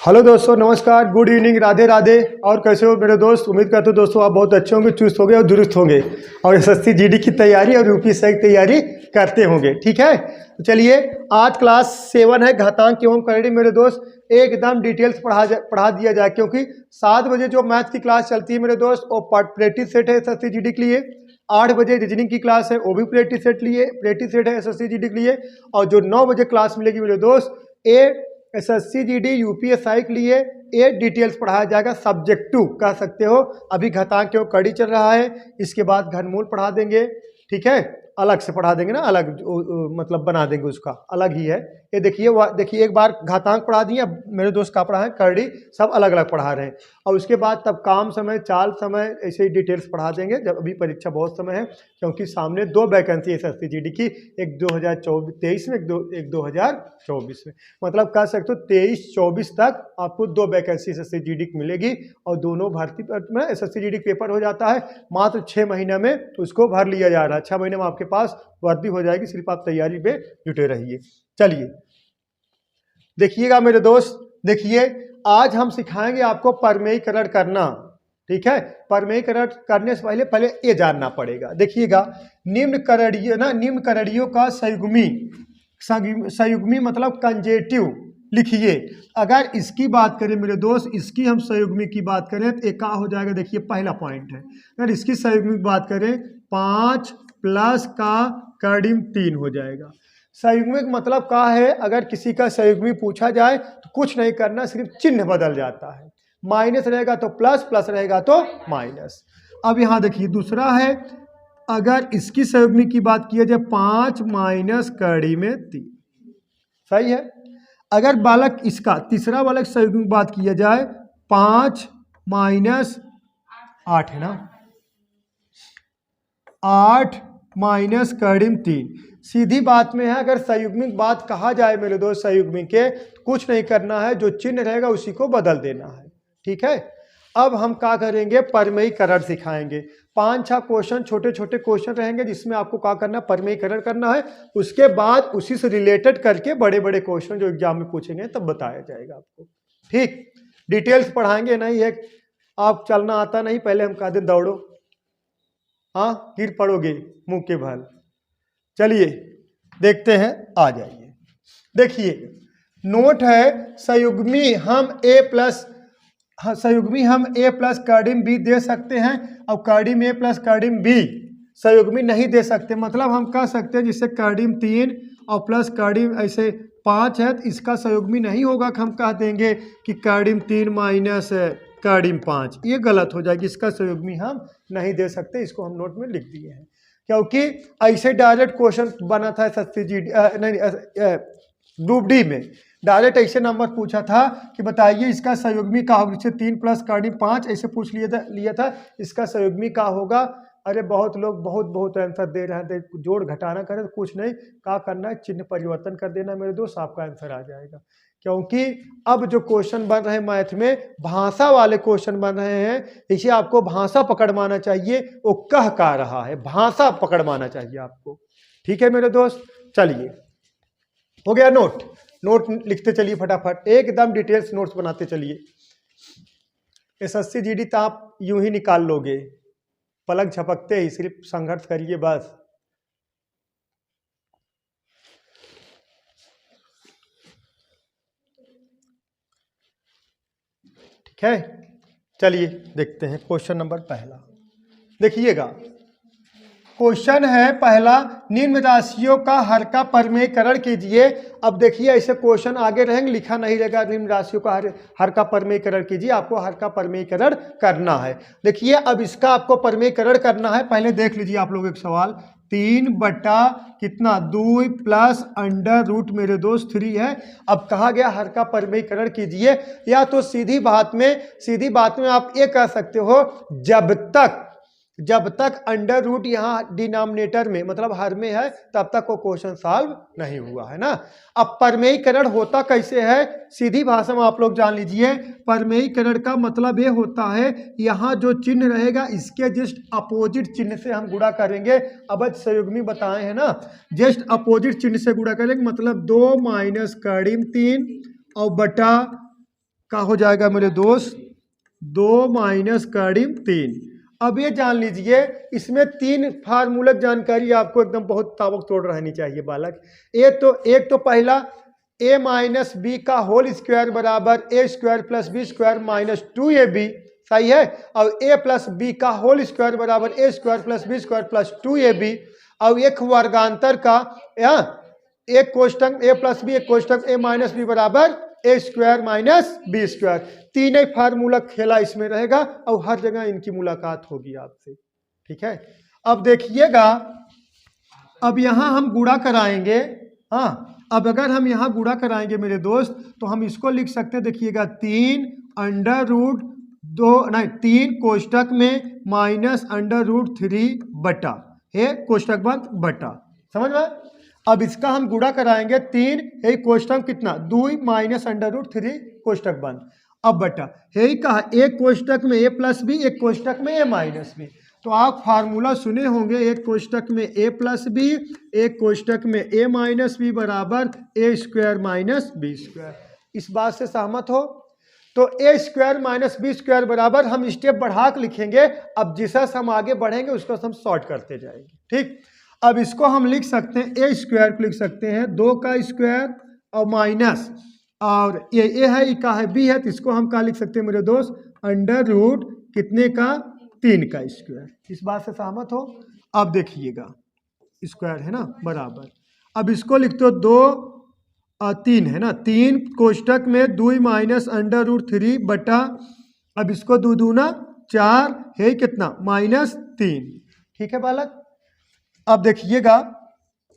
Hello दोस्तों, नमस्कार, good evening, Radhe Radhe. और कैसे हो मेरे दोस्त? उम्मीद करते हो दोस्तों आप बहुत अच्छे होंगे, चुस्त होंगे और दुरुस्त होंगे और एसएससी जीडी की तैयारी और यूपी की तैयारी करते होंगे। ठीक है, तो चलिए आज क्लास 7 है घातांक एवं करड़ी। मेरे दोस्त एकदम डिटेल्स पढ़ा दिया जाए, क्योंकि 7 बजे जो मैथ की क्लास चलती है मेरे दोस्त वो प्रैक्टिस सेट है एसएससी जीडी के लिए। 8 बजे रीजनिंग की क्लास है, वो भी प्रैक्टिस सेट है एसएससी जीडी के लिए। और जो 9 बजे क्लास मिलेगी मेरे दोस्त एसएससी जीडी यूपीएसआई के लिए ये डिटेल्स पढ़ाया जाएगा। सब्जेक्टिव कह सकते हो। अभी घातांक एवं कड़ी चल रहा है, इसके बाद घनमूल पढ़ा देंगे। ठीक है, अलग से पढ़ा देंगे ना, अलग मतलब बना देंगे, उसका अलग ही है। ये देखिए एक बार घातांक पढ़ा दिए, अब मेरे दोस्त का पढ़ा है करड़ी, सब अलग अलग पढ़ा रहे हैं। और उसके बाद तब काम समय, चाल समय, ऐसे ही डिटेल्स पढ़ा देंगे जब अभी परीक्षा बहुत समय है, क्योंकि सामने 2 वैकेंसी है एसएससी जीडी की, एक 2023 में, एक 2024 में। मतलब कह सकते हो 23-24 तक आपको 2 वैकेंसी एसएससी जीडी की मिलेगी। और दोनों भर्ती में एसएससी जीडी पेपर हो जाता है मात्र 6 महीने में, उसको भर लिया जा रहा है। 6 महीने में आपके पास वर्दी हो जाएगी, सिर्फ आप तैयारी पे जुटे रहिए। चलिए देखिएगा मेरे दोस्त, देखिए आज हम सिखाएंगे आपको परमेयीकरण करना। ठीक है, परमेयीकरण करने से पहले ये जानना पड़ेगा। देखिएगा निम्न करणियों का संयुग्मी मतलब कंजेटिव लिखिए। अगर इसकी बात करें मेरे दोस्त, इसकी हम संयुग्मी की बात करें तो एक हो जाएगा। देखिए पहला पॉइंट है, अगर इसकी संयुग्मी की बात करें 5 प्लस का कर्डिम 3 हो जाएगा। संयुग्मिक मतलब क्या है? अगर किसी का संयुग्मी पूछा जाए तो कुछ नहीं करना, सिर्फ चिन्ह बदल जाता है। माइनस रहेगा तो प्लस, प्लस रहेगा तो माइनस। अब यहाँ देखिए दूसरा है, अगर इसकी संयुग्मी की बात की जाए 5 माइनस कड़ी में 3, सही है। अगर बालक इसका तीसरा बालक संयुग्मी की बात की जाए 5 माइनस 8 है ना, 8 माइनस कर्डिम 3। सीधी बात में है, अगर संयुग्मिक बात कहा जाए मेरे दोस्त संयुग्मिक के, कुछ नहीं करना है, जो चिन्ह रहेगा उसी को बदल देना है। ठीक है, अब हम क्या करेंगे, परमेयीकरण सिखाएंगे। 5-6 क्वेश्चन, छोटे छोटे क्वेश्चन रहेंगे जिसमें आपको क्या करना है, परमेयीकरण करना है। उसके बाद उसी से रिलेटेड करके बड़े बड़े क्वेश्चन जो एग्जाम में पूछेंगे तब बताया जाएगा आपको। ठीक, डिटेल्स पढ़ाएंगे, नहीं है आप चलना आता नहीं, पहले हम कह दें दौड़ो, हाँ गिर पड़ोगे मुंह के बल। चलिए देखते हैं, आ जाइए। देखिए नोट है, संयुग्मी हम ए प्लस कर्डिम बी दे सकते हैं और कर्डिम ए प्लस कर्डिम बी संयुग्मी नहीं दे सकते। मतलब हम कह सकते हैं जिससे कर्डिम 3 और प्लस कर्डिम ऐसे 5 है तो इसका संयुग्मी नहीं होगा, हम कह देंगे कि कर्डिम 3 माइनस कर्डिम 5, ये गलत हो जाएगी। इसका संयुग्मी हम नहीं दे सकते, इसको हम नोट में लिख दिए हैं, क्योंकि ऐसे डायरेक्ट क्वेश्चन बना था एसएससी जीडी ग्रुप डी में। डायरेक्ट ऐसे नंबर पूछा था कि बताइए इसका संयुग्मी का होगा, जैसे 3 प्लस कर्डिम 5 ऐसे पूछ लिया था इसका संयुग्मी का होगा। अरे बहुत लोग बहुत आंसर दे रहे थे, जोड़ घटाना करें तो कुछ नहीं, क्या करना है, चिन्ह परिवर्तन कर देना मेरे दोस्त, आपका आंसर आ जाएगा। क्योंकि अब जो क्वेश्चन बन रहे हैं मैथ में, भाषा वाले क्वेश्चन बन रहे हैं, इसे आपको भाषा पकड़ माना चाहिए। वो कह रहा है, भाषा पकड़ माना चाहिए आपको। ठीक है मेरे दोस्त, चलिए हो गया नोट लिखते चलिए फटाफट, एकदम डिटेल्स नोट्स बनाते चलिए। एसएससी जीडी तो आप यूं ही निकाल लोगे, पलक झपकते ही, सिर्फ संघर्ष करिए बस। ठीक है, चलिए देखते हैं क्वेश्चन नंबर पहला। देखिएगा क्वेश्चन है पहला, निम्न राशियों का हर का परमेयीकरण कीजिए। अब देखिए ऐसे क्वेश्चन आगे रहेंगे, लिखा नहीं रहेगा निम्न राशियों का हर का परमेयीकरण कीजिए, आपको हर का परमेयीकरण करना है। देखिए अब इसका आपको परमेयीकरण करना है, पहले देख लीजिए आप लोग एक सवाल, 3 बटा कितना 2 प्लस अंडर रूट मेरे दोस्त 3 है। अब कहा गया हर का परमेयीकरण कीजिए, या तो सीधी बात में आप ये कह सकते हो, जब तक अंडर रूट यहाँ डिनोमिनेटर में मतलब हर में है तब तक वो क्वेश्चन सॉल्व नहीं हुआ है ना। अब परमेयीकरण होता कैसे है, सीधी भाषा में आप लोग जान लीजिए। परमेयीकरण का मतलब ये होता है, यहाँ जो चिन्ह रहेगा इसके जस्ट अपोजिट चिन्ह से हम गुणा करेंगे। अब संयुग्मी बताए हैं ना, जस्ट अपोजिट चिन्ह से गुणा करेंगे, मतलब 2 माइनस कर्डिम 3 और बटा का हो जाएगा मेरे दोस्त 2 माइनस करीब 3। अब ये जान लीजिए इसमें 3 फार्मूलक जानकारी आपको एकदम बहुत ताबड़तोड़ रहनी चाहिए बालक। एक तो पहला a माइनस बी का होल स्क्वायर बराबर A square plus B square minus 2ab, सही है। और a प्लस बी का होल स्क्वायर बराबर A square plus B square plus 2ab। और एक वर्गांतर का एक कोष्टक a प्लस बी, एक कोष्टक a माइनस बी बराबर A square minus B square. तीनों फार्मूला खेला इसमें रहेगा और हर जगह इनकी मुलाकात होगी आपसे, ठीक है। अब देखिएगा, अब यहां हम गुणा कराएंगे। हाँ, अब अगर हम यहाँ गुणा कराएंगे मेरे दोस्त तो हम इसको लिख सकते हैं, देखिएगा 3 अंडर रूट 2 नहीं 3 कोष्टक में माइनस अंडर रूट 3 बटा है कोष्टक बंद बटा, समझ में। अब इसका हम गुणा कराएंगे 3 है कोष्टक कितना 2 माइनस अंडर रूट 3 कोष्टक बंद, अब बटा है कहा एक कोष्टक में ए प्लस बी, एक कोष्टक में ए माइनस बी। तो आप फार्मूला सुने होंगे, एक कोष्टक में ए प्लस बी, एक कोष्टक में ए माइनस बी बराबर A square minus B square. इस बात से सहमत हो? तो ए स्क्वायर माइनस बी स्क्वायर बराबर हम स्टेप बढ़ा के लिखेंगे। अब जिसा हम आगे बढ़ेंगे उसको हम सॉर्ट करते जाएंगे, ठीक। अब इसको हम लिख सकते हैं ए स्क्वायर को लिख सकते हैं 2 का स्क्वायर और माइनस, और ये ए है ई का है बी है, तो इसको हम क्या लिख सकते हैं मेरे दोस्त अंडर रूट कितने का 3 का स्क्वायर। इस बात से सहमत हो? अब देखिएगा स्क्वायर है ना बराबर, अब इसको लिखते हो 2 3 है ना, 3 कोष्टक में 2 माइनस अंडर रूट 3 बटा, अब इसको 2 दूना 4 है कितना माइनस 3, ठीक है बालक। अब देखिएगा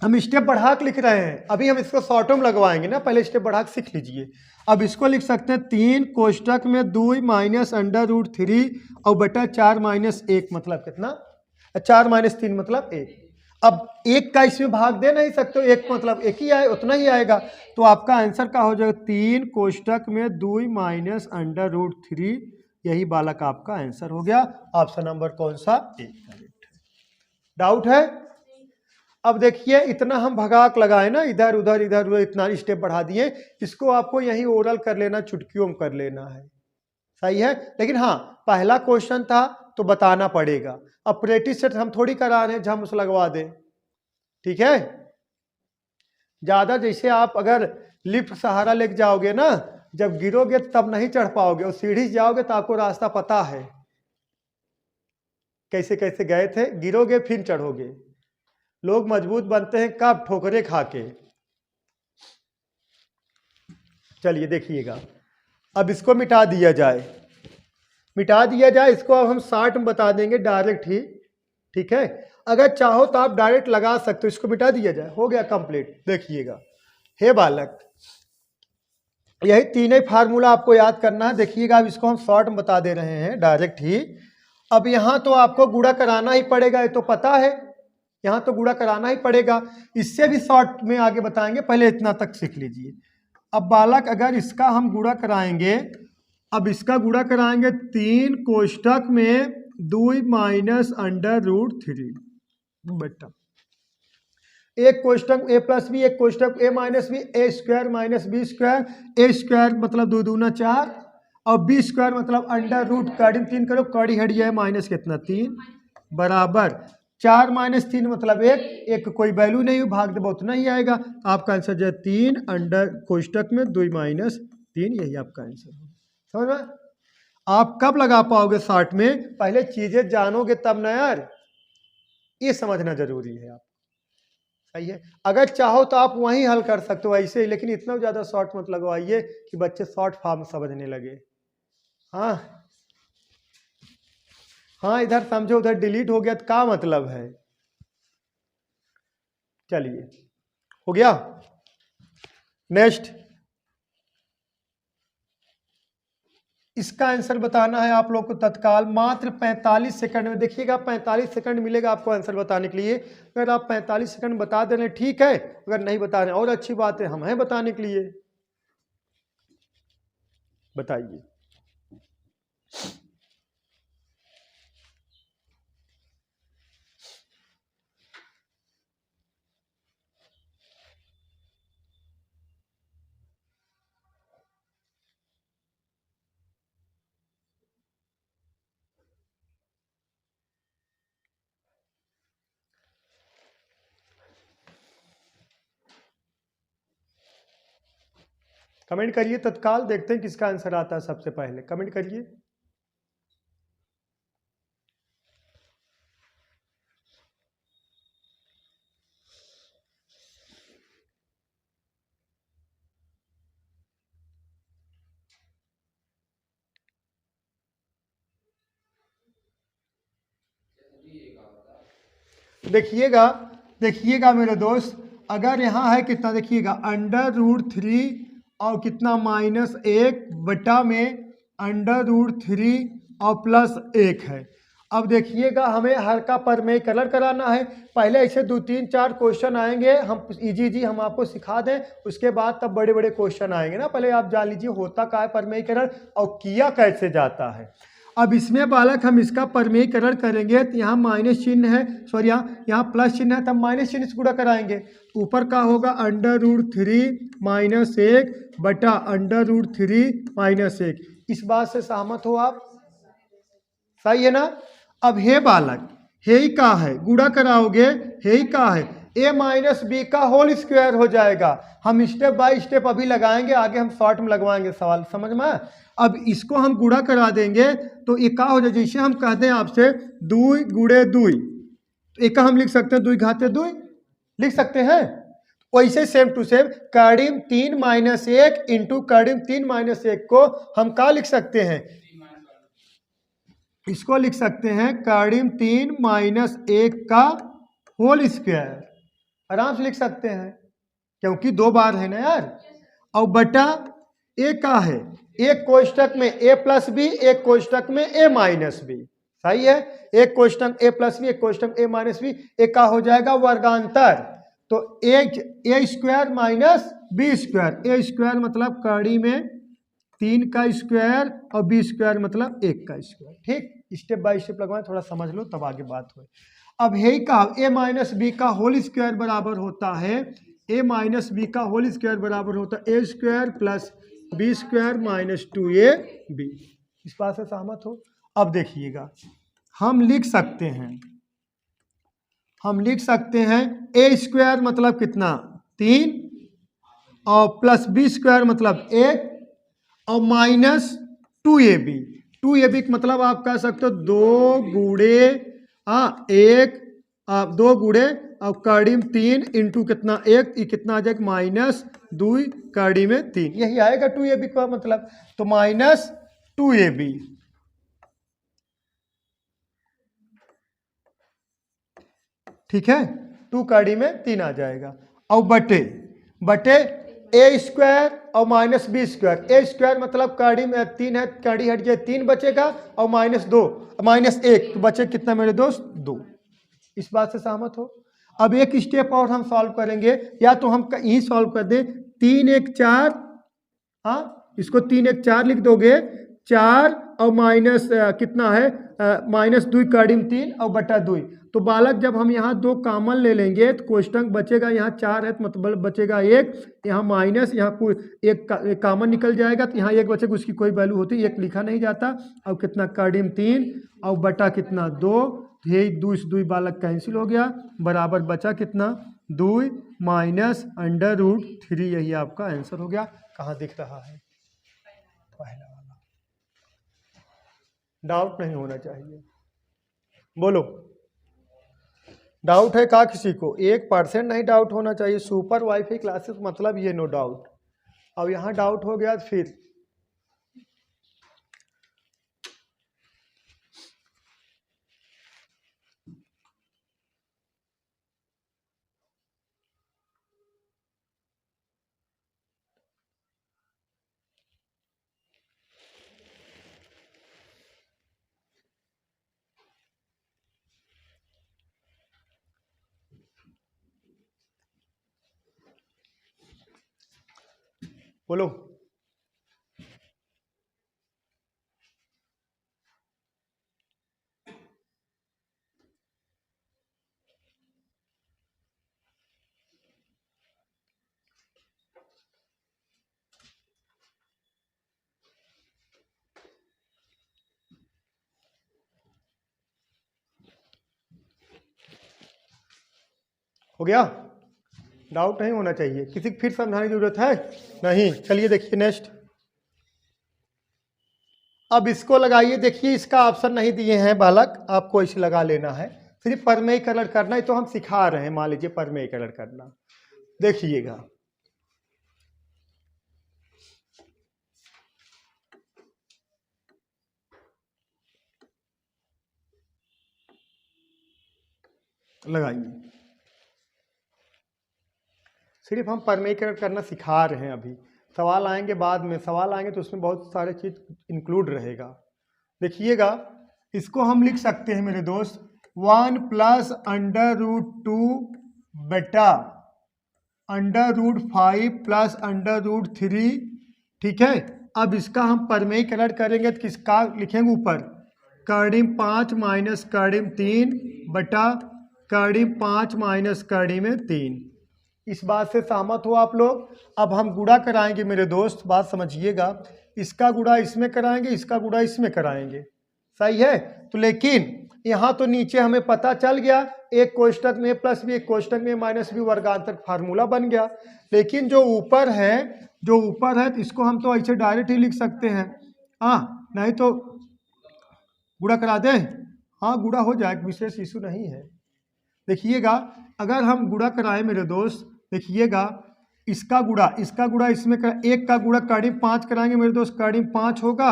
हम स्टेप बढ़ा के लिख रहे हैं, अभी हम इसको शॉर्टो में लगवाएंगे ना, पहले स्टेप बढ़ा के सीख लीजिए। अब इसको लिख सकते हैं 3 कोष्टक में 2 माइनस अंडर रूट 3 और बटा 4 माइनस 1 मतलब कितना 4 माइनस 3 मतलब 1। अब 1 का इसमें भाग दे नहीं सकते, 1 मतलब 1 ही आए उतना ही आएगा, तो आपका आंसर क्या हो जाएगा 3 कोष्टक में 2 माइनस अंडर रूट 3, यही बालक आपका आंसर हो गया। ऑप्शन नंबर कौन सा 1 करेक्ट है। डाउट है? अब देखिए इतना हम भगाक लगाए ना, इधर उधर इतना स्टेप बढ़ा दिए, इसको आपको यही ओरल कर लेना, चुटकियों में कर लेना है, सही है। लेकिन हाँ पहला क्वेश्चन था तो बताना पड़ेगा। अब प्रैक्टिस सेट हम थोड़ी करा रहे हैं झम से लगवा दें, ठीक है। ज्यादा जैसे आप अगर लिफ्ट सहारा लेके जाओगे ना, जब गिरोगे तब नहीं चढ़ पाओगे, और सीढ़ी से जाओगे तो आपको रास्ता पता है कैसे कैसे गए थे, गिरोगे फिर चढ़ोगे। लोग मजबूत बनते हैं कब? ठोकरे खा के। चलिए देखिएगा, अब इसको मिटा दिया जाए, इसको अब हम 60 में बता देंगे डायरेक्ट ही, ठीक है। अगर चाहो तो आप डायरेक्ट लगा सकते हो, इसको मिटा दिया जाए, हो गया कंप्लीट। देखिएगा हे बालक, यही तीनों फार्मूला आपको याद करना है। देखिएगा अब इसको हम शॉर्ट में बता दे रहे हैं डायरेक्ट ही। अब यहाँ तो आपको गुणा कराना ही पड़ेगा, ये तो पता है, यहाँ तो गुणा कराना ही पड़ेगा। इससे भी शॉर्ट में आगे बताएंगे, पहले इतना तक सीख लीजिए। अब बालक अगर इसका हम गुणा कराएंगे, अब इसका गुणा कराएंगे 3 कोष्टक में 2 माइनस अंडर रूट 3 बटा एक कोष्टक ए प्लस बी, एक कोष्टक ए माइनस बी, ए स्क्वायर माइनस बी स्क्वायर, ए स्क्वायर मतलब 2 दूना 4 और बी स्क्वायर मतलब अंडर रूट कड़ी 3 करो, कड़ी हट जाए माइनस कितना 3 बराबर 4 माइनस 3 मतलब 1, एक कोई वैल्यू नहीं हो, भाग दे उतना ही आएगा। आपका आंसर जो है 3 अंडर कोष्टक में 2 माइनस 3, यही आपका आंसर है। समझ में? आप कब लगा पाओगे 60 में? पहले चीजें जानोगे तब ना यार, ये समझना जरूरी है आप, सही है। अगर चाहो तो आप वहीं हल कर सकते हो ऐसे ही, लेकिन इतना ज़्यादा शॉर्ट मत लगवाइए कि बच्चे शॉर्ट फॉर्म समझने लगे। हाँ हाँ, इधर समझो उधर डिलीट हो गया तो क्या मतलब है। चलिए हो गया। नेक्स्ट, इसका आंसर बताना है आप लोग को तत्काल, मात्र 45 सेकंड में। देखिएगा 45 सेकंड मिलेगा आपको आंसर बताने के लिए। अगर आप 45 सेकंड बता दे रहे हैं ठीक है, अगर नहीं बता रहे और अच्छी बात है, हम हैं बताने के लिए। बताइए। कमेंट करिए तत्काल, देखते हैं किसका आंसर आता है सबसे पहले, कमेंट करिए। देखिएगा, देखिएगा मेरे दोस्त, अगर यहाँ है कितना, देखिएगा √3 और कितना -1 बटा में √3 और +1 है। अब देखिएगा हमें हर का परमेय कलर कराना है। पहले ऐसे 2 3 4 क्वेश्चन आएंगे, हम इजी हम आपको सिखा दें, उसके बाद तब बड़े बड़े क्वेश्चन आएंगे ना। पहले आप जान लीजिए होता क्या है परमेय कलर और किया कैसे जाता है। अब इसमें बालक हम इसका परमेयीकरण करेंगे तो यहाँ माइनस चिन्ह है, सॉरी यहाँ प्लस चिन्ह है, तब माइनस चिन्ह से गुणा कराएंगे। ऊपर का होगा √3 -1 बटा √3 -1। इस बात से सहमत हो आप? सही है ना। अब हे बालक, हे का है गुणा कराओगे, हे का है a-b का होल स्क्वायर हो जाएगा। हम स्टेप बाय स्टेप अभी लगाएंगे, आगे हम शॉर्ट में लगवाएंगे सवाल, समझ में। अब इसको हम गुणा करा देंगे तो ये का हो जाए, जैसे हम कहते हैं आपसे 2 गुणे 2, तो एक हम लिख सकते हैं 2 घाते 2 लिख सकते हैं। वैसे सेम टू सेम करीब 3 -1 इंटू करीब 3 -1 को हम का लिख सकते हैं, इसको लिख सकते हैं करीब 3 -1 का होल स्क्वायर, आराम से लिख सकते हैं क्योंकि 2 बार है ना यार। और बटा ए का है, एक कोष्टक में a+b, एक कोष्टक में a-b, सही है। एक कोष्टक a+b, एक कोष्टक a-b, एक का हो जाएगा वर्गांतर। तो a square -b square, a square मतलब कड़ी में 3 का स्क्वायर और b स्क्वायर मतलब 1 का स्क्वायर। ठीक, स्टेप बाय स्टेप लगवाएं, थोड़ा समझ लो तब आगे बात हो। अब है का a-b का होल स्क्वायर बराबर होता है, a-b का होल स्क्वायर बराबर होता है a square plus b square -2ab। इस बात से सहमत हो? अब देखिएगा हम लिख सकते हैं, a स्क्वायर मतलब कितना 3 और प्लस b स्क्वायर मतलब 1 और -2ab। 2ab का मतलब आप कह सकते हो 2 गुणे 1, 2 गुणे और कड़ी में 3 इंटू कितना 1, ये कितना आ जाएगा -2 कड़ी में 3, यही आएगा 2ab का मतलब। तो -2ab, ठीक है, 2 कड़ी में 3 आ जाएगा। और बटे a स्क्वायर और -b स्क्वायर। a स्क्वायर मतलब कड़ी में 3 है, कड़ी हट जाए 3 बचेगा और -1 तो बचे कितना मेरे दोस्त 2। इस बात से सहमत हो? अब एक स्टेप और हम सॉल्व करेंगे, या तो हम यही सॉल्व कर दें 3 1 4, हाँ इसको 3 1 4 लिख दोगे, 4 और माइनस कितना है -2 कड़ी में 3 और बटा 2। तो बालक जब हम यहाँ 2 कॉमन ले लेंगे तो कोष्टक बचेगा, यहाँ 4 है तो मतलब बचेगा 1, यहाँ माइनस, यहाँ कोई एक कॉमन निकल जाएगा तो यहाँ 1 बचेगा, उसकी कोई वैल्यू होती 1 लिखा नहीं जाता। और कितना कड़ी में 3 और बटा कितना 2, ये 2 से 2 बालक कैंसिल हो गया, बराबर बचा कितना 2 -√3। यही आपका आंसर हो गया। कहाँ दिख रहा है पहला वाला, डाउट नहीं होना चाहिए, बोलो डाउट है का किसी को? 1% नहीं डाउट होना चाहिए। सुपर वाईफाई क्लासेस मतलब ये नो डाउट। अब यहाँ डाउट हो गया फिर बोलो। हो गया? डाउट नहीं होना चाहिए। किसी को फिर समझाने की जरूरत है नहीं। चलिए देखिए नेक्स्ट। अब इसको लगाइए। देखिए इसका ऑप्शन नहीं दिए हैं बालक, आपको इसे लगा लेना है। सिर्फ परमेयीकरण करना है, तो हम सिखा रहे हैं। मान लीजिए परमेयीकरण करना, देखिएगा। लगाइए। सिर्फ हम परमेयीकरण करना सिखा रहे हैं अभी। सवाल आएंगे बाद में, सवाल आएंगे तो उसमें बहुत सारे चीज इंक्लूड रहेगा। देखिएगा, इसको हम लिख सकते हैं मेरे दोस्त 1 प्लस √2 बटा √5 प्लस √3। ठीक है। अब इसका हम परमेयीकरण करेंगे तो किसका लिखेंगे ऊपर, कर्डिम 5 माइनस कर्डिम 3 बटा कर्डिम 5 माइनस कर्डिम 3। इस बात से सहमत हो आप लोग। अब हम गुणा कराएंगे मेरे दोस्त, बात समझिएगा। इसका गुणा इसमें कराएंगे, इसका गुणा इसमें कराएंगे, सही है। तो लेकिन यहाँ तो नीचे हमें पता चल गया, एक कोष्टक में प्लस बी, एक कोष्टक में माइनस बी, वर्गांतर फार्मूला बन गया। लेकिन जो ऊपर है तो इसको हम तो ऐसे डायरेक्ट ही लिख सकते हैं। हाँ, नहीं तो गुणा करा दें। हाँ, गुणा हो जाएगा, विशेष इशू नहीं है। देखिएगा, अगर हम गुणा कराएं मेरे दोस्त, देखिएगा इसका गुणा इसमें एक का गुणा कर्डिम 5 कराएंगे मेरे दोस्त, कर्डिम 5 होगा।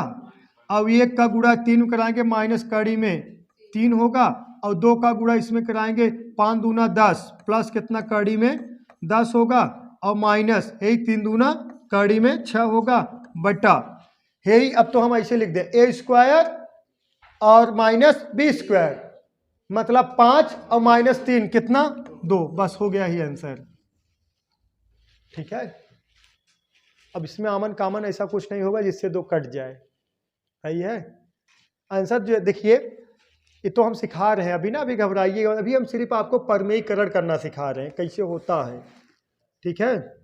अब एक का गुणा 3 कराएंगे, माइनस कर्डिम में 3 होगा। और 2 का गुणा इसमें कराएंगे, 5 दूना 10 प्लस कितना कर्डिम में 10 होगा। और माइनस है 3 दूना कर्डिम में 6 होगा बटा है। अब तो हम ऐसे लिख दें ए स्क्वायर और माइनस बी स्क्वायर, मतलब 5 और माइनस 3 कितना 2, बस हो गया ही आंसर। ठीक है। अब इसमें आमन कामन ऐसा कुछ नहीं होगा जिससे 2 कट जाए, सही है। आंसर जो देखिए, ये तो हम सिखा रहे हैं अभी ना, अभी घबराइएगा। अभी हम सिर्फ आपको परमेयीकरण करना सिखा रहे हैं, कैसे होता है। ठीक है।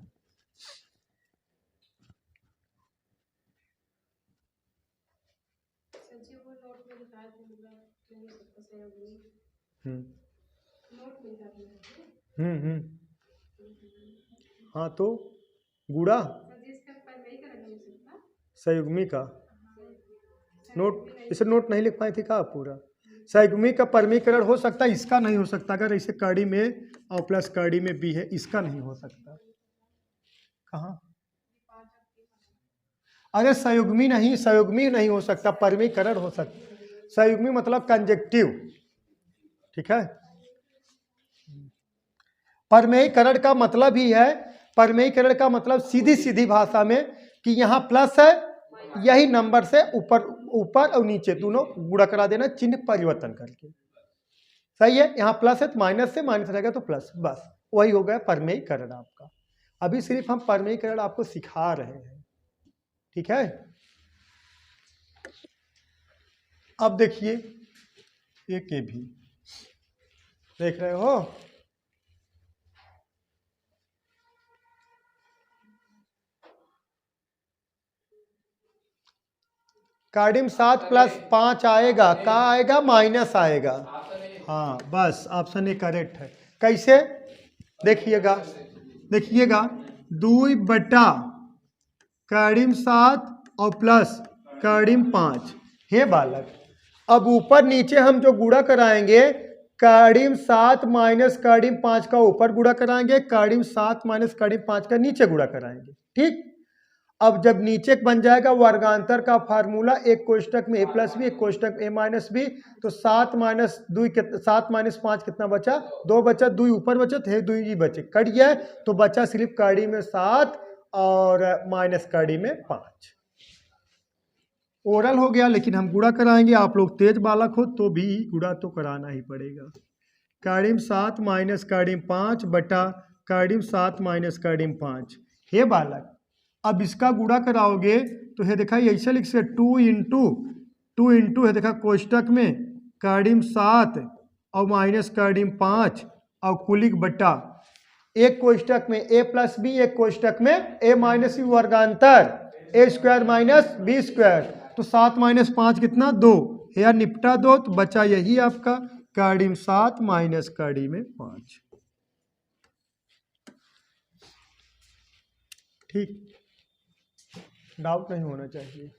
हाँ, तो गुणा संयुग्मी का नोट, इसे नोट नहीं लिख पाए थे क्या पूरा। संयुग्मी का परमीकरण हो सकता है, इसका नहीं हो सकता। अगर इसे कर्डी में और प्लस कर्डी में बी है, इसका नहीं हो सकता। कहाँ, अरे संयुग्मी नहीं हो सकता, परमीकरण हो सकता। संयुग्मी मतलब कंजक्टिव। ठीक है। परमेयीकरण का मतलब ही है, परमेयीकरण का मतलब सीधी सीधी भाषा में कि यहाँ प्लस है, यही नंबर से ऊपर और नीचे दोनों गुणा करा देना, चिन्ह परिवर्तन करके। सही है। यहाँ प्लस है तो माइनस से माइनस रहेगा तो प्लस, बस वही हो गया परमेयीकरण आपका। अभी सिर्फ हम परमेयीकरण आपको सिखा रहे हैं। ठीक है। अब देखिए एक ये भी देख रहे हो, कार्डिम 7 प्लस 5 आएगा, क्या आएगा, माइनस आएगा। हाँ, बस ऑप्शन ए करेक्ट है। कैसे, देखिएगा 2 बटा कार्डिम 7 और प्लस कार्डिम 5 हे बालक। अब ऊपर नीचे हम जो गुणा कराएंगे, कार्डिम 7 माइनस कार्डिम 5 का ऊपर गुणा कराएंगे, कार्डिम 7 माइनस कार्डिम 5 का नीचे गुणा कराएंगे। ठीक। अब जब नीचे बन जाएगा वर्गांतर का फार्मूला, एक कोष्टक में ए प्लस बी, एक कोष्टक ए माइनस बी, तो 7 माइनस 5 कितना बचा, 2 बचा, 2 ऊपर बचा है, 2 ही बचे, कट गया। तो बचा सिर्फ कार्डी में 7 और माइनस कार्डी में 5। ओरल हो गया, लेकिन हम गुणा कराएंगे। आप लोग तेज बालक हो तो भी गुणा तो कराना ही पड़ेगा। कार्डिम 7 माइनस कार्डिम 5 बटा कार्डिम 7 माइनस कार्डिम 5 हे बालक। अब इसका गुणा कराओगे तो है देखा, ऐसे लिख सकते 2 इंटू है देखा कोष्टक में कार्डिम 7 और माइनस कार्डिम 5 और कुलिक बटा एक कोष्टक में ए प्लस बी, एक कोष्टक में ए माइनस बी, वर्गांतर ए स्क्वायर माइनस बी स्क्वायर। तो 7 माइनस 5 कितना, 2, या निपटा 2, तो बचा यही आपका कार्डिम 7 माइनस कार्डिम 5। ठीक, डाउट नहीं होना चाहिए।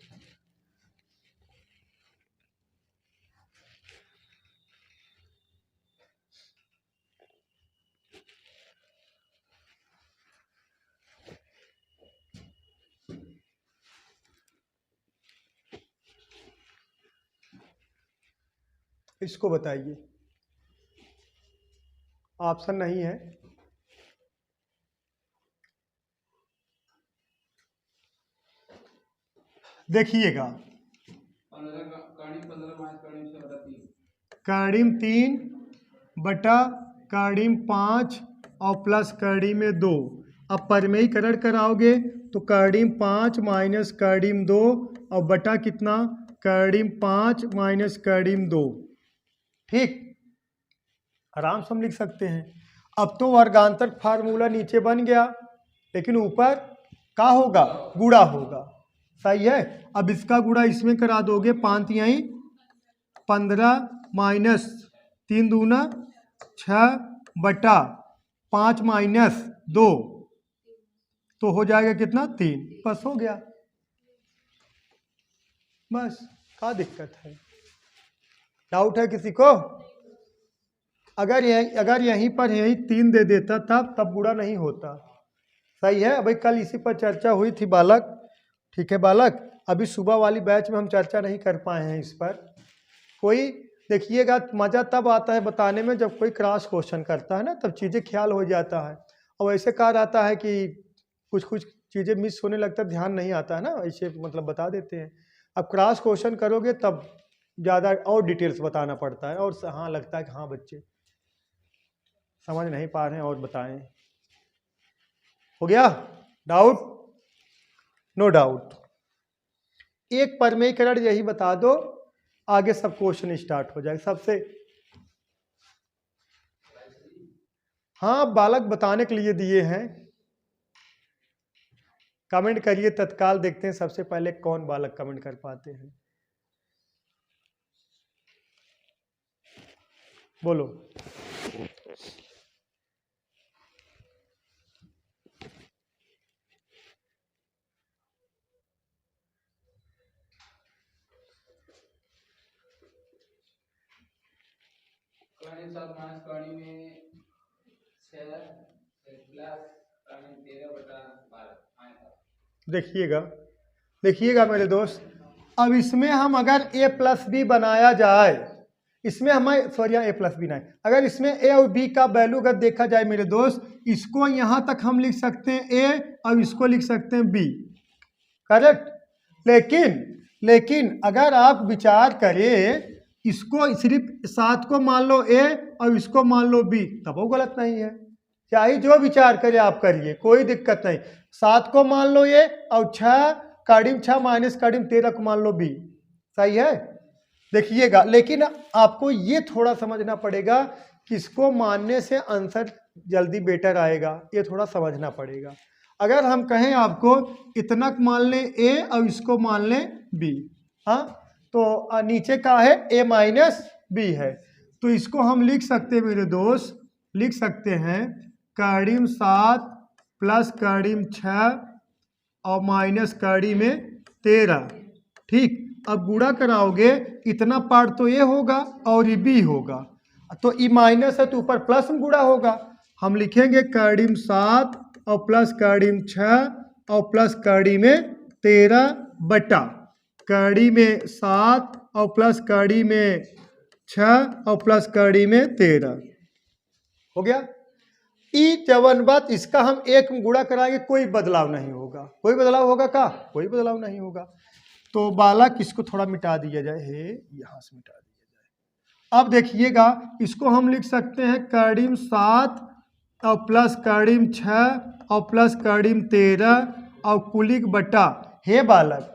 इसको बताइए, ऑप्शन नहीं है। देखिएगा, कर्डिम 3 बटा कर्डिम 5 और प्लस कर्डिम में 2। अब परिमेयीकरण कराओगे तो कर्डिम 5 माइनस कर्डिम 2 और बटा कितना, कर्डिम 5 माइनस कर्डिम 2। ठीक, आराम से हम लिख सकते हैं। अब तो वर्गांतर फार्मूला नीचे बन गया, लेकिन ऊपर क्या होगा, गुणा होगा। सही है। अब इसका गुणा इसमें करा दोगे, 5 यहीं 15 माइनस 3 दूना 6 बटा 5 माइनस 2 तो हो जाएगा कितना, 3। बस हो गया, बस। क्या दिक्कत है, डाउट है किसी को? अगर यहीं पर यही 3 दे देता तब गुणा नहीं होता। सही है। अभी कल इसी पर चर्चा हुई थी बालक। ठीक है बालक, अभी सुबह वाली बैच में हम चर्चा नहीं कर पाए हैं इस पर। कोई देखिएगा, मज़ा तब आता है बताने में जब कोई क्रॉस क्वेश्चन करता है ना, तब चीज़ें ख्याल हो जाता है। और ऐसे कहा रहता है कि कुछ चीज़ें मिस होने लगता है, ध्यान नहीं आता है ना, ऐसे मतलब बता देते हैं। अब क्रॉस क्वेश्चन करोगे तब ज़्यादा और डिटेल्स बताना पड़ता है, और हाँ लगता है कि हाँ बच्चे समझ नहीं पा रहे हैं और बताएं। हो गया डाउट? No doubt. एक परिमेयीकरण यही बता दो, आगे सब क्वेश्चन स्टार्ट हो जाएगा सबसे। हाँ बालक बताने के लिए दिए हैं, कमेंट करिए तत्काल, देखते हैं सबसे पहले कौन बालक कमेंट कर पाते हैं। बोलो। देखिएगा मेरे दोस्त, अब इसमें हम अगर a प्लस बी बनाया जाए, इसमें हमें सॉरी a प्लस बी नहीं, अगर इसमें a और b का वैल्यू अगर देखा जाए मेरे दोस्त, इसको यहाँ तक हम लिख सकते हैं a और इसको लिख सकते हैं b, करेक्ट। लेकिन अगर आप विचार करें, इसको सिर्फ 7 को मान लो a और इसको मान लो b, तब वो गलत नहीं है। चाहे जो विचार करें आप करिए, कोई दिक्कत नहीं। 7 को मान लो a और 6 कर्डिम 6 माइनस कर्डिम 13 को मान लो b। सही है। देखिएगा, लेकिन आपको ये थोड़ा समझना पड़ेगा कि इसको मानने से आंसर जल्दी बेटर आएगा, ये थोड़ा समझना पड़ेगा। अगर हम कहें आपको इतना मान लें a और इसको मान लें b, हाँ तो नीचे का है a माइनस b है, तो इसको हम लिख सकते हैं मेरे दोस्त, लिख सकते हैं कर्डिम 7 प्लस कर्डिम 6 और माइनस कर्डिम में 13। ठीक, अब गुणा कराओगे, इतना पार्ट तो ए होगा और ये बी होगा, तो ई माइनस है तो ऊपर प्लस में गुणा होगा। हम लिखेंगे कर्डिम 7 और प्लस कर्डिम 6 और प्लस कर्डिम में 13 बटा कर्डिम में 7 और प्लस कर्डिम में 6 और प्लस कर्डिम में 13। हो गया। ई चवन बात, इसका हम एक में गुणा कराएंगे, कोई बदलाव नहीं होगा। कोई बदलाव होगा का? कोई बदलाव नहीं होगा। तो बालक इसको थोड़ा मिटा दिया जाए, हे यहाँ से मिटा दिया जाए। अब देखिएगा, इसको हम लिख सकते हैं कर्डिम 7 और प्लस कर्डिम 6 और प्लस कर्डिम 13 और कुलिक बटा, हे बालक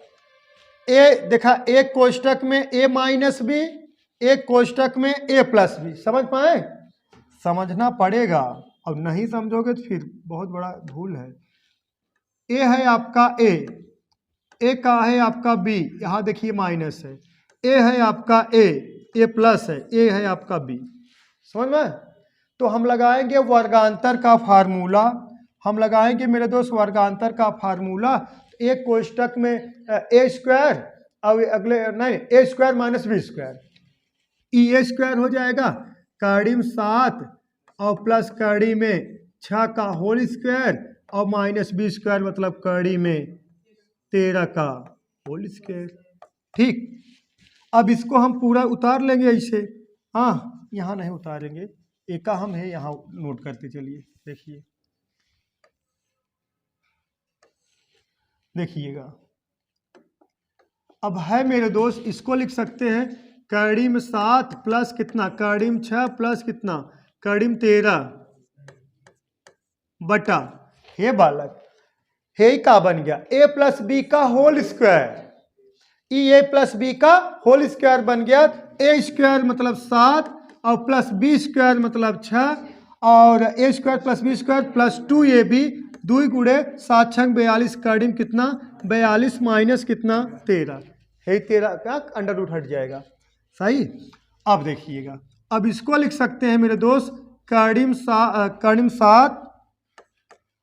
ए देखा, एक कोष्टक में a माइनस बी, एक कोष्टक में a प्लस बी। समझ पाए? समझना पड़ेगा, और नहीं समझोगे तो फिर बहुत बड़ा भूल है। a है आपका a का है आपका b, यहाँ देखिए माइनस है, a है आपका a प्लस है, a है आपका b। समझ में? तो हम लगाएंगे वर्गांतर का फार्मूला। हम लगाएंगे मेरे दोस्त वर्गांतर का फार्मूला। एक कोष्टक में ए स्क्वायर और अगले नहीं ए स्क्वायर माइनस बी स्क्वायर, ई ए स्क्वायर हो जाएगा कड़ी में 7 और प्लस कड़ी में 6 का होल स्क्वायर और माइनस बी स्क्वायर मतलब कड़ी में 13 का होल स्क्वायर। ठीक, अब इसको हम पूरा उतार लेंगे ऐसे। हाँ, यहाँ नहीं उतारेंगे, एका हम है यहाँ नोट करते चलिए। देखिए देखिएगा, अब है मेरे दोस्त, इसको लिख सकते हैं कड़ी में 7 प्लस कितना कड़ी में 6 प्लस कितना कड़ी में 13 बटा हे बालक हे का बन गया ए प्लस बी का होल स्क्वायर, ई ए प्लस बी का होल स्क्वायर बन गया। ए स्क्वायर मतलब 7 और प्लस बी स्क्वायर मतलब 6 और A square plus B square plus 2ab 2 गुणे 7 6 42 कड़ी में कितना 42 माइनस कितना 13 है 13 का अंडर रूट हट जाएगा। सही, अब देखिएगा, अब इसको लिख सकते हैं मेरे दोस्त कड़ी में 7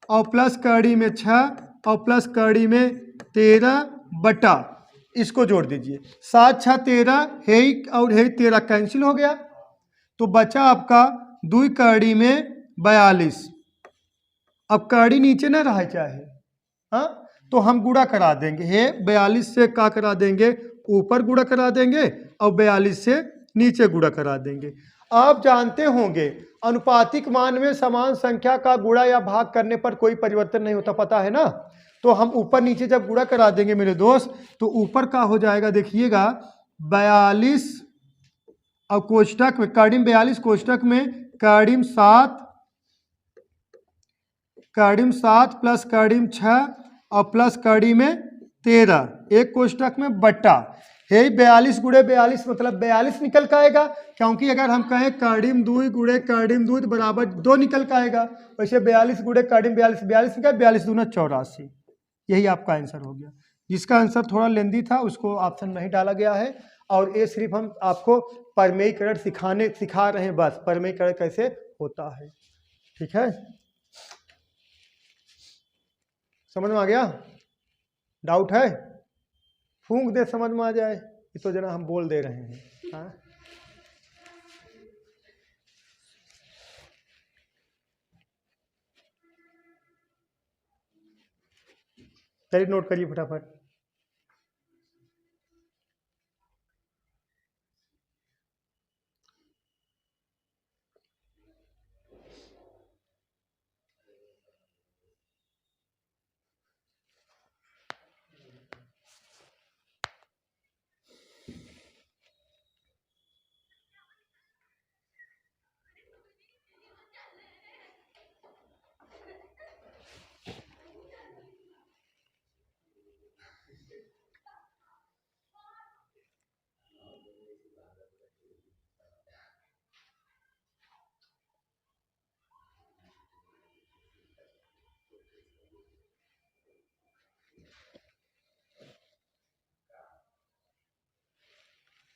और प्लस कड़ी में 6 और प्लस कड़ी में 13 बटा इसको जोड़ दीजिए 7 6 13 है और है 13 कैंसिल हो गया तो बचा आपका 2 कड़ी में 42। अब कड़ी नीचे ना रहा चाहे, हाँ तो हम गुणा करा देंगे, हे 42 से क्या करा देंगे ऊपर गुणा करा देंगे और 42 से नीचे गुणा करा देंगे। आप जानते होंगे अनुपातिक मान में समान संख्या का गुणा या भाग करने पर कोई परिवर्तन नहीं होता, पता है ना। तो हम ऊपर नीचे जब गुणा करा देंगे मेरे दोस्त तो ऊपर का हो जाएगा देखिएगा 42 और कोष्टक में कड़ी में 42 कोष्टक में कड़ी में 7 प्लस कड़ी में 6 और प्लस कड़ी में 13 एक कोष्टक में बट्टा है 42 गुणे 42 मतलब 42 निकल का आएगा, क्योंकि अगर हम कहें कड़ी में 2 गुणे कड़ी में 2 बराबर 2 निकल का आएगा। वैसे 42 गुणे कड़ी में 42 42 निकल 42 दूना 84, यही आपका आंसर हो गया। जिसका आंसर थोड़ा लेंदी था उसको ऑप्शन नहीं डाला गया है और ये सिर्फ हम आपको परमेयीकरण सिखा रहे हैं, बस परमेयीकरण कैसे होता है। ठीक है, समझ में आ गया? डाउट है? फूंक दे समझ में आ जाए, ये तो जना हम बोल दे रहे हैं। हाँ, चलिए नोट करिए फटाफट।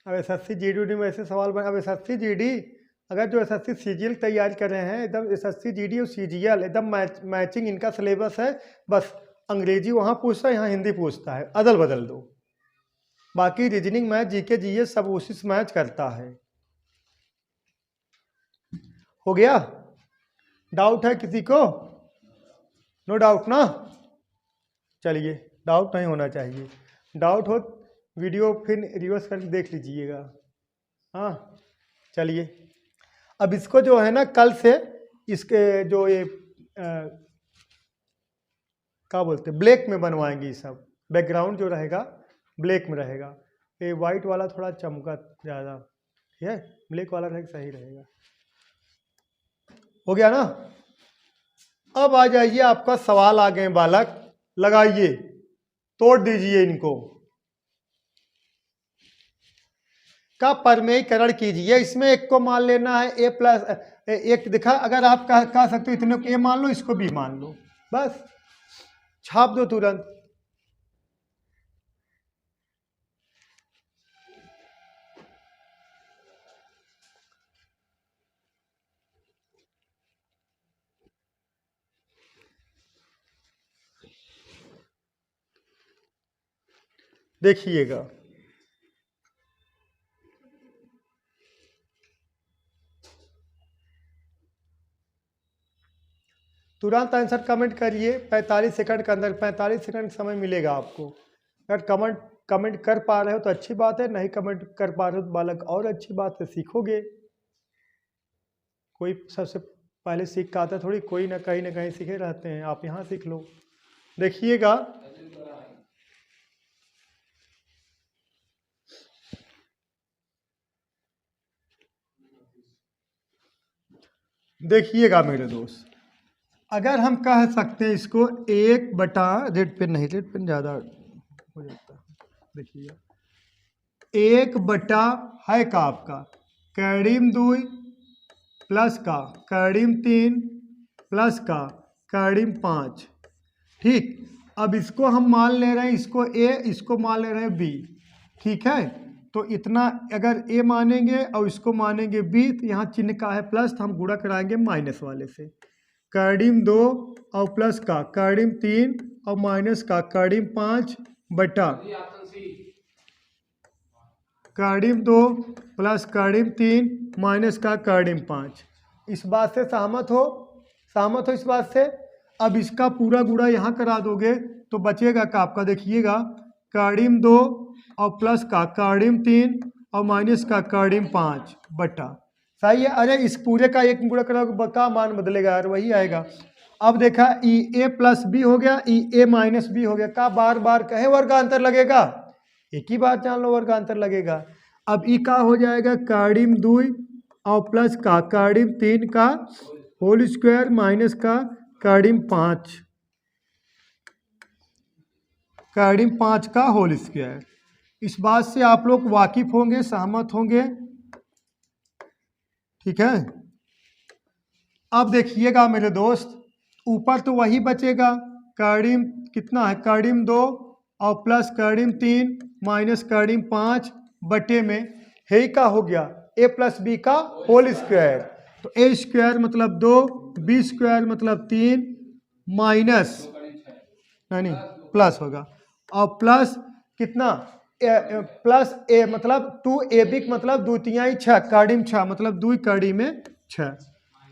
अब SSC GD में ऐसे सवाल बने। अब SSC GD अगर जो SSC CGL तैयारी कर रहे हैं एकदम SSC GD और CGL एकदम मैचिंग इनका सिलेबस है। बस अंग्रेजी वहाँ पूछता है, यहाँ हिंदी पूछता है, अदल बदल दो। बाकी रीजनिंग मैथ GK GS सब उसी से मैच करता है। हो गया? डाउट है किसी को? नो डाउट ना? चलिए, डाउट नहीं होना चाहिए। डाउट हो वीडियो फिर रिवर्स करके देख लीजिएगा। हाँ चलिए, अब इसको जो है ना कल से इसके जो ये क्या बोलते हैं ब्लैक में बनवाएंगे। ये सब बैकग्राउंड जो रहेगा ब्लैक में रहेगा, ये वाइट वाला थोड़ा चमका ज़्यादा, ठीक है, ब्लैक वाला रहेगा सही रहेगा। हो गया ना? अब आ जाइए, आपका सवाल आ गए बालक, लगाइए, तोड़ दीजिए इनको का परमेयीकरण कीजिए। इसमें एक को मान लेना है ए प्लस एक दिखा, अगर आप कह सकते हो इतने को ए मान लो, इसको बी मान लो, बस छाप दो तुरंत। देखिएगा। तुरंत आंसर कमेंट करिए 45 सेकंड के अंदर, 45 सेकंड समय मिलेगा आपको। अगर कमेंट कर पा रहे हो तो अच्छी बात है, नहीं कमेंट कर पा रहे हो तो बालक और अच्छी बात है, सीखोगे। कोई सबसे पहले सीख का आता थोड़ी, कोई ना कहीं सीखे रहते हैं, आप यहाँ सीख लो। देखिएगा, देखिएगा मेरे दोस्त, अगर हम कह सकते हैं इसको 1/, रेड पेन नहीं, रेड पेन ज़्यादा हो जाता है। देखिएगा 1/, है का आपका करीम 2 प्लस का करीम 3 प्लस का करीम 5। ठीक, अब इसको हम मान ले रहे हैं, इसको ए, इसको मान ले रहे हैं बी। ठीक है, तो इतना अगर ए मानेंगे और इसको मानेंगे बी, तो यहाँ चिन्ह का है प्लस, तो हम गुणा कराएंगे माइनस वाले से। करीम 2 और प्लस का करीम 3 और माइनस का करीम 5 बटा करीम 2 प्लस करीम 3 माइनस का करीम 5। इस बात से सहमत हो? सहमत हो इस बात से? अब इसका पूरा गुणा यहाँ करा दोगे तो बचेगा का आपका, देखिएगा करीम 2 और प्लस का करीम 3 और माइनस का करीम 5 बटा, सही है। अरे इस पूरे का एक गुणा करोगे का मान बदलेगा यार, वही आएगा। अब देखा ई ए प्लस बी हो गया, ई ए माइनस बी हो गया, का बार बार कहे वर्गांतर लगेगा, एक ही बात जान लो वर्गांतर लगेगा। अब ई का हो जाएगा करीम 2 और प्लस का करीम 3 का होल स्क्वायर माइनस का करीम 5, करीम 5 का होल स्क्वायर। इस बात से आप लोग वाकिफ होंगे, सहमत होंगे? ठीक है, अब देखिएगा मेरे दोस्त, ऊपर तो वही बचेगा, करीम कितना है, करीम 2 और प्लस करीम 3 माइनस करीम 5 बटे में है का हो गया ए प्लस बी का होल स्क्वायर। तो ए स्क्वायर मतलब 2, बी स्क्वायर मतलब 3 माइनस नहीं प्लस होगा, और प्लस कितना प्लस ए मतलब 2ab मतलब 2 तिहाई 6 करीम 6 मतलब 2 कड़ी में 6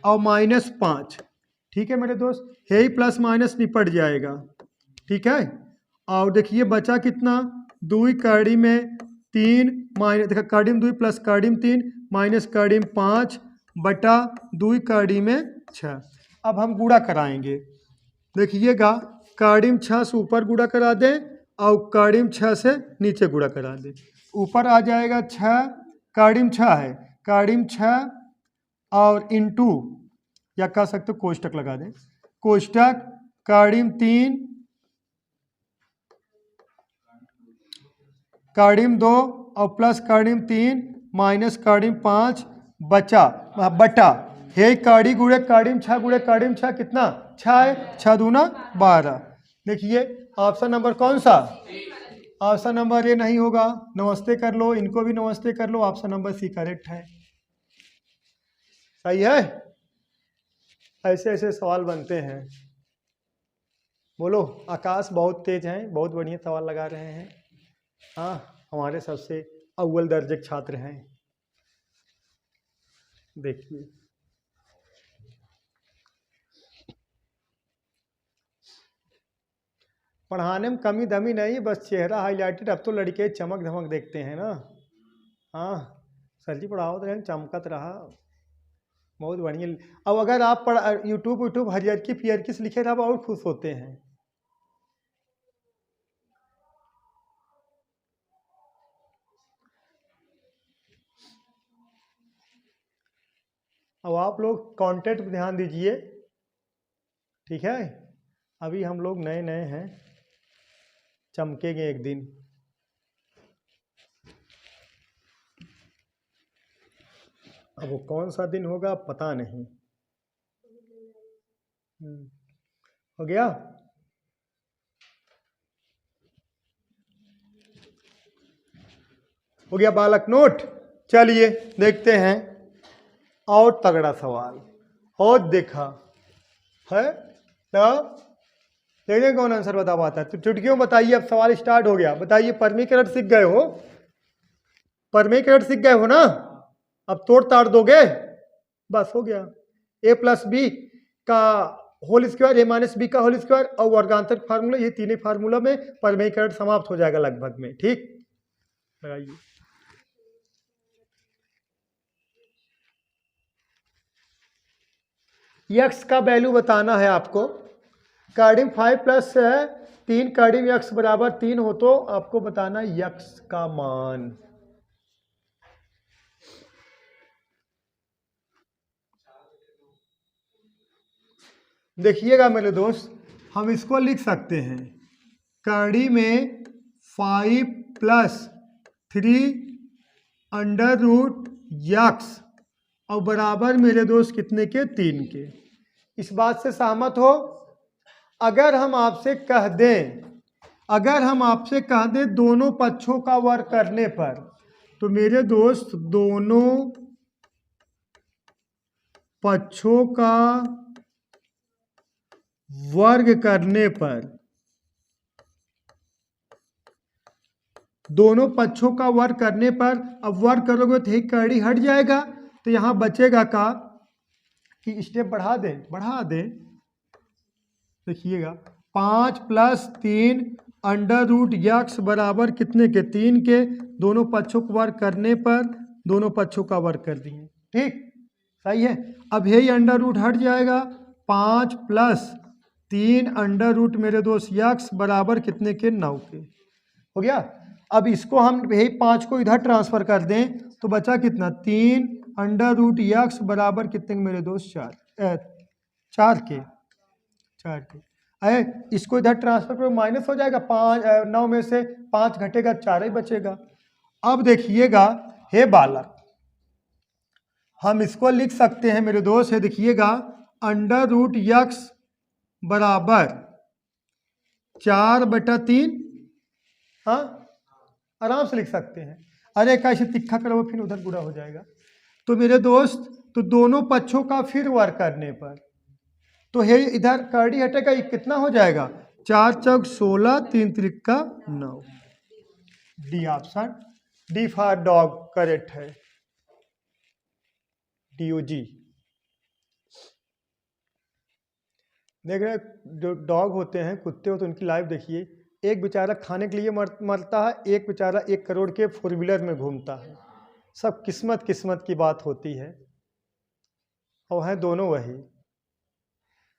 और माइनस 5। ठीक है मेरे दोस्त, है ही प्लस माइनस निपट जाएगा। ठीक है, और देखिए बचा कितना, 2 कड़ी में 3 माइनस, देखा करीम 2 प्लस करीम 3 माइनस करीम 5 बटा 2 कड़ी में 6। अब हम गुणा कराएंगे, देखिएगा करीम 6 से ऊपर गुणा करा दें और करीम 6 से नीचे गुणा करा दें। ऊपर आ जाएगा 6, करीम 6 है, करीम 6 और इंटू, या कह सकते हो कोष्टक लगा दें, कोष्टक करीम 3 करीम 2 और प्लस करीम 3 माइनस करीम 5 बचा बटा है कड़ी गुणे करीम 6 गुणे करीम 6 कितना 6 है, 6 दूना 12। देखिए ऑप्शन नंबर कौन सा, ऑप्शन नंबर ए नहीं होगा, नमस्ते कर लो, इनको भी नमस्ते कर लो, ऑप्शन नंबर सी करेक्ट है। सही है, ऐसे ऐसे सवाल बनते हैं। बोलो, आकाश बहुत तेज हैं, बहुत बढ़िया सवाल लगा रहे हैं। हाँ, हमारे सबसे अव्वल दर्जे के छात्र हैं। देखिए पढ़ाने में कमी दमी नहीं, बस चेहरा हाईलाइटेड। अब तो लड़के चमक धमक देखते हैं ना। हाँ सर जी पढ़ाओ तो चमकत रहा, बहुत बढ़िया। अब अगर आप यूट्यूब हरियरकी फियरकी से लिखे रहा और खुश होते हैं। अब आप लोग कंटेंट पर ध्यान दीजिए, ठीक है। अभी हम लोग नए नए हैं, चमकेंगे एक दिन। अब वो कौन सा दिन होगा पता नहीं। हो गया, हो गया बालक नोट। चलिए देखते हैं और तगड़ा सवाल। और देखा है ना, देखिए कौन आंसर बता पाता है। तो चुटकियों बताइए, अब सवाल स्टार्ट हो गया। बताइए, परमीकरण सीख गए हो, परमीकरण सीख गए हो ना, अब तोड़ ताड़ दोगे, बस हो गया। ए प्लस बी का होल स्क्वायर, ए माइनस बी का होल स्क्वायर और वर्गांतर फार्मूला, ये तीनों फार्मूला में परमीकरण समाप्त हो जाएगा लगभग में। ठीक, लगाइए। यक्स का वैल्यू बताना है आपको। कार्डिम 5 प्लस 3 कार्डिम यक्स बराबर 3 हो तो आपको बताना यक्स का मान। देखिएगा मेरे दोस्त, हम इसको लिख सकते हैं कार्डी में 5 प्लस 3 अंडर रूट यक्स और बराबर मेरे दोस्त कितने के, 3 के। इस बात से सहमत हो? अगर हम आपसे कह दें, अगर हम आपसे कह दें दोनों पक्षों का वर्ग करने पर, तो मेरे दोस्त दोनों पक्षों का वर्ग करने पर, दोनों पक्षों का वर्ग करने पर, अब वर्ग करोगे तो एक कड़ी हट जाएगा, तो यहां बचेगा का कि स्टेप बढ़ा दें, बढ़ा दें। देखिएगा 5 प्लस 3 अंडर रूट यक्स बराबर कितने के, 3 के। दोनों पक्षों को वर्ग करने पर दोनों पक्षों का वर्ग कर दिए। ठीक, सही है। अब यही अंडर रूट हट जाएगा, 5 प्लस 3 अंडर रूट मेरे दोस्त यक्स बराबर कितने के, 9 के। हो गया। अब इसको हम यही 5 को इधर ट्रांसफर कर दें तो बचा कितना, 3 अंडर रूट यक्स बराबर कितने के मेरे दोस्त, 4 के, 4 के। अरे इसको इधर ट्रांसफर करो, माइनस हो जाएगा, 9 में से 5 घटेगा, 4 ही बचेगा। अब देखिएगा हे बालक, हम इसको लिख सकते हैं मेरे दोस्त, है देखिएगा अंडर रूट यक्स बराबर 4/3। हाँ, आराम से लिख सकते हैं। अरे कैसे तिक्खा करो फिर उधर बुरा हो जाएगा। तो मेरे दोस्त, तो दोनों पक्षों का फिर वर्ग करने पर, तो है इधर कर्डी हटेगा, ये कितना हो जाएगा, 4 चौक 16, 3 Trika 9। D option, D for dog correct है, DOG। देख रहे, जो डॉग होते हैं, कुत्ते होते हैं, उनकी लाइफ देखिए। एक बेचारा खाने के लिए मरता है, एक बेचारा 1 करोड़ के 4 व्हीलर में घूमता है। सब किस्मत किस्मत की बात होती है, और हैं दोनों वही।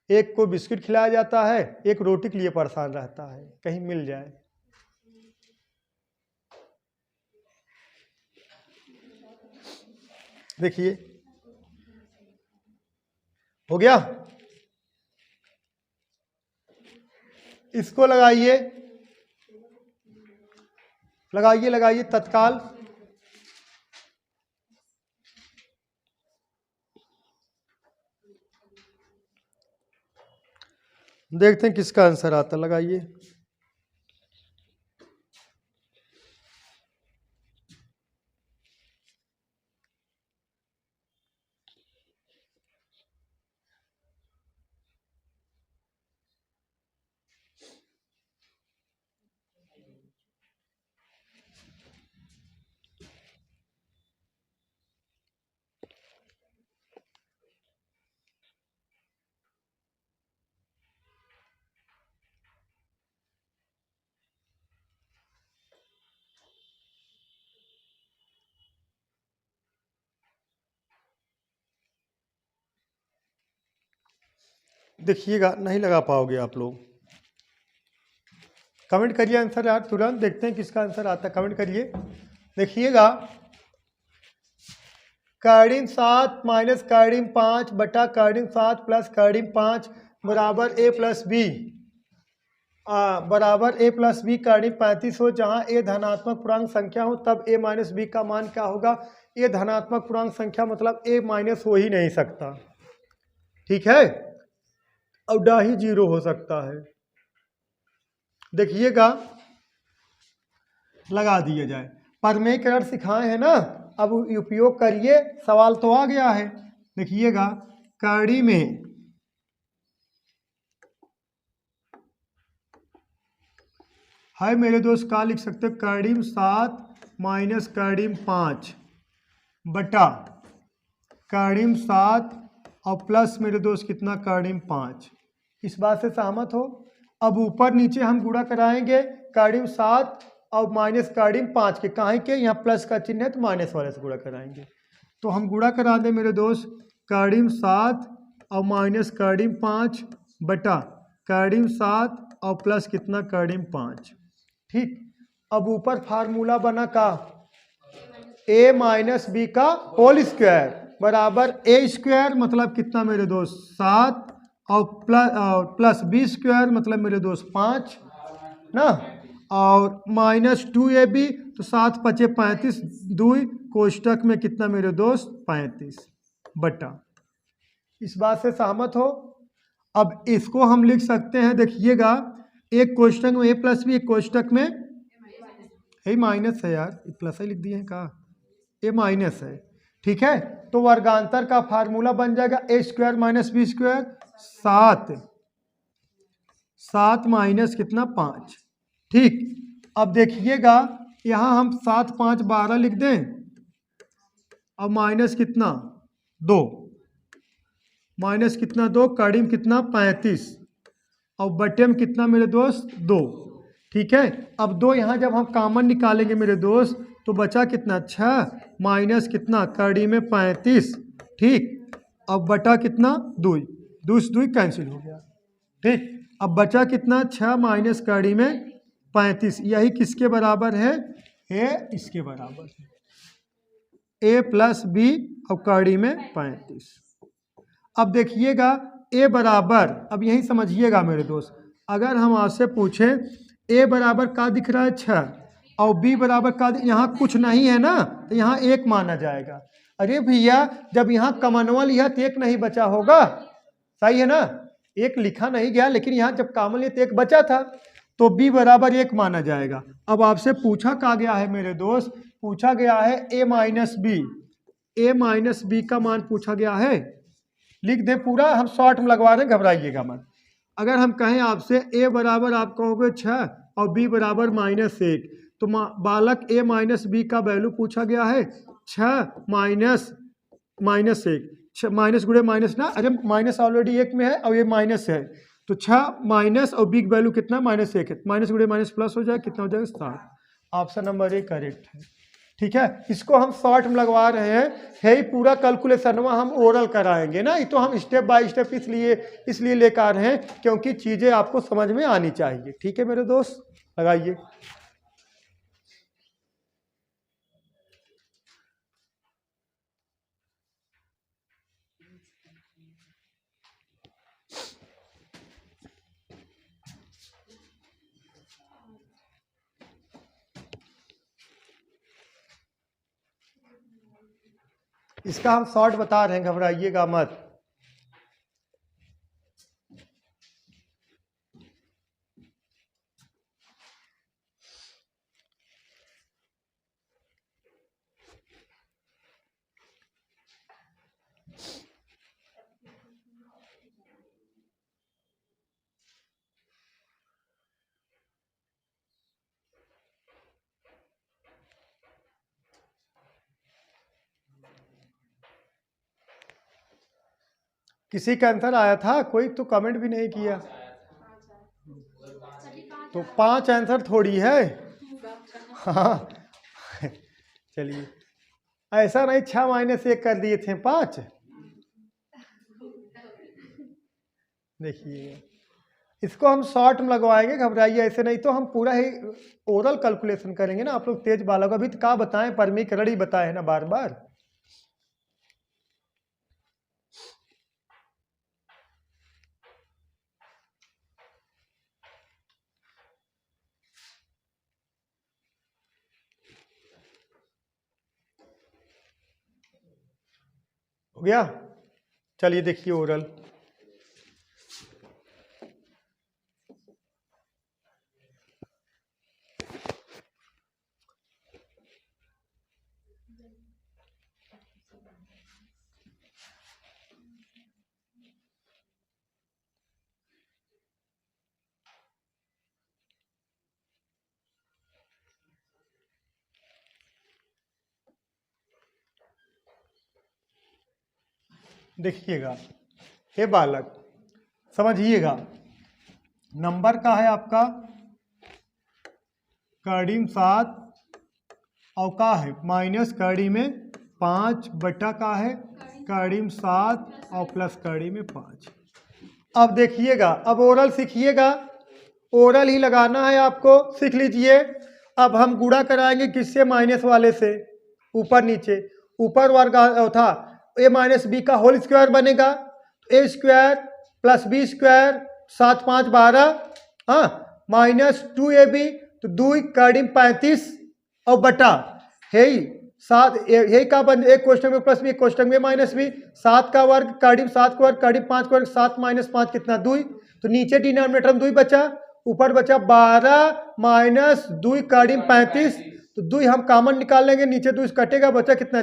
एक को बिस्किट खिलाया जाता है, एक रोटी के लिए परेशान रहता है, कहीं मिल जाए। देखिए हो गया। इसको लगाइए, लगाइए लगाइए तत्काल। देखते हैं किसका आंसर आता, लगाइए। देखिएगा नहीं लगा पाओगे आप लोग, कमेंट करिए आंसर यार तुरंत, देखते हैं किसका आंसर आता है, कमेंट करिए। देखिएगा कार्डिन 7 माइनस कार्डिन 5 बटा कार्डिन 7 प्लस कार्डिन 5 बराबर a प्लस बी, बराबर a प्लस बी कार्डिन 35 हो। जहाँ a धनात्मक पूर्णांक संख्या हो तब a माइनस बी का मान क्या होगा, a धनात्मक पूर्णांक संख्या मतलब a माइनस हो ही नहीं सकता। ठीक है, और डा ही 0 हो सकता है। देखिएगा लगा दिया जाए, परमेकरण सिखाए हैं ना, अब उपयोग करिए, सवाल तो आ गया है। देखिएगा कार्डी में है मेरे दोस्त, क्या लिख सकते हो, कर्डिम 7 माइनस कर्डिम 5 बटा कर्डिम 7 और प्लस मेरे दोस्त कितना, कर्डिम 5। इस बात से सहमत हो? अब ऊपर नीचे हम गुणा कराएंगे कर्डिम 7 और माइनस कर्डिम 5 के, काहे के यहाँ प्लस का चिन्ह है तो माइनस वाले से गुणा कराएंगे। तो हम गुणा करा दें मेरे दोस्त, कर्डिम 7 और माइनस कर्डिम 5 बटा कर्डिम 7 और प्लस कितना, कर्डिम 5। ठीक, अब ऊपर फार्मूला बना का a माइनस बी का होल स्क्वायर बराबर a स्क्वायर मतलब कितना मेरे दोस्त, 7 और प्लस बी स्क्वायर मतलब मेरे दोस्त 5 ना, और माइनस 2ab तो 7 पचे 35 2 कोष्टक में कितना मेरे दोस्त 35 बटा। इस बात से सहमत हो? अब इसको हम लिख सकते हैं, देखिएगा एक कोष्टक में a प्लस बी, एक कोष्टक में ए माइनस है यार, प्लस ही लिख दिए हैं का, ए माइनस है। ठीक है, तो वर्गांतर का फार्मूला बन जाएगा A square minus B square, 7 minus कितना 5। ठीक, अब देखिएगा यहाँ हम 7 5 12 लिख दें और माइनस कितना 2, माइनस कितना 2, कर्डिम कितना 35 और बटे में कितना मेरे दोस्त 2। ठीक है, अब 2 यहाँ जब हम कॉमन निकालेंगे मेरे दोस्त तो बचा कितना 6 माइनस कितना कर्डिम में 35। ठीक, अब बटा कितना 2, 2 से 2 कैंसिल हो गया। ठीक, अब बचा कितना 6 माइनस कर्डिम में 35, यही किसके बराबर है, इसके बराबर है, a प्लस बी और कर्डिम में 35। अब देखिएगा a बराबर, अब यही समझिएगा मेरे दोस्त, अगर हम आपसे पूछें a बराबर का दिख रहा है 6 और b बराबर का, यहाँ कुछ नहीं है ना तो यहाँ 1 माना जाएगा। अरे भैया जब यहाँ कॉमन लिया तो 1 नहीं बचा होगा, सही है ना, 1 लिखा नहीं गया लेकिन यहाँ जब कॉमन लिया तो 1 बचा था, तो b बराबर 1 माना जाएगा। अब आपसे पूछा क्या गया है मेरे दोस्त, पूछा गया है a माइनस बी का मान पूछा गया है। लिख दें पूरा, हम शॉर्ट में लगवा रहे हैं, घबराइएगा मत। अगर हम कहें आपसे a बराबर आप कहोगे 6 और b बराबर -1, तो बालक a माइनस बी का वैल्यू पूछा गया है 6 माइनस -1, माइनस गुणे माइनस ना, अरे माइनस ऑलरेडी 1 में है और ये माइनस है, तो 6 माइनस और बी की वैल्यू कितना -1 है, माइनस गुणे माइनस प्लस हो जाए, कितना हो जाएगा 7। ऑप्शन नंबर 1 करेक्ट है। ठीक है, इसको हम शॉर्ट में लगवा रहे हैं, है ही पूरा कैलकुलेशन हम ओरल कराएंगे ना, ये तो हम स्टेप बाय स्टेप इसलिए लेकर आ रहे हैं क्योंकि चीज़ें आपको समझ में आनी चाहिए। ठीक है मेरे दोस्त, लगाइए। इसका हम शॉर्ट बता रहे हैं, घबराइएगा मत। किसी का आंसर आया था, कोई तो कमेंट भी नहीं किया, तो 5 आंसर थोड़ी है। हाँ चलिए, ऐसा नहीं 6 माइनस 1 कर दिए थे 5। देखिए इसको हम शॉर्ट में लगवाएंगे, घबराइए ऐसे नहीं, तो हम पूरा ही ओरल कैलकुलेशन करेंगे ना। आप लोग तेज बालक, अभी तो क्या बताएं, परमीकरण ही बताए है ना बार बार। हो गया, चलिए देखिए ओरल। देखिएगा, हे बालक समझिएगा, नंबर का है आपका कड़ी 7 और का है माइनस कड़ी में 5 बटा का है कड़ी में 7 और प्लस कड़ी में 5। अब देखिएगा, अब ओरल सीखिएगा, ओरल ही लगाना है आपको, सीख लीजिए। अब हम गुणा कराएंगे किससे? माइनस वाले से, ऊपर नीचे, ऊपर वर्ग था ए माइनस बी का होल स्क्वायर बनेगा, ए स्क्वायर प्लस बी स्क्वायर 7 5 12, हाँ माइनस 2ab, तो 2 कड़ी 35 और बटा है 7, यही का बन, एक क्वेश्चन में प्लस बी, एक क्वेश्चन में माइनस बी, 7 का वर्ग कड़ी 7 का वर्ग कड़ी 5 का वर्ग, 7 माइनस 5 कितना 2, तो नीचे डिनोमिनेटर में 2 बचा, ऊपर बचा 12 माइनस 2 कड़ी 35, तो 2 हम कॉमन निकाल लेंगे, नीचे 2 कटेगा, बचा कितना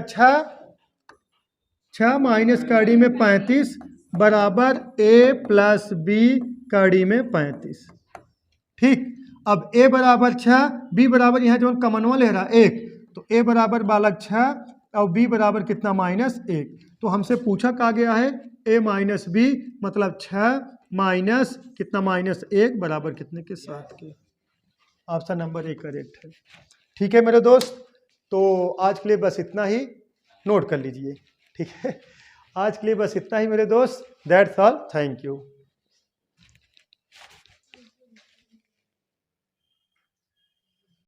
6 माइनस कड़ी में 35 बराबर a प्लस बी कड़ी में 35। ठीक, अब a बराबर 6, b बराबर यहाँ जो कॉमनवा ले रहा 1, तो a बराबर बालक 6 और b बराबर कितना -1। तो हमसे पूछा कहा गया है a माइनस बी मतलब 6 माइनस कितना -1 बराबर कितने के 7 के। ऑप्शन नंबर 1 करेक्ट है। ठीक है मेरे दोस्त, तो आज के लिए बस इतना ही, नोट कर लीजिए। ठीक है, आज के लिए बस इतना ही मेरे दोस्त, दैट्स ऑल, थैंक यू।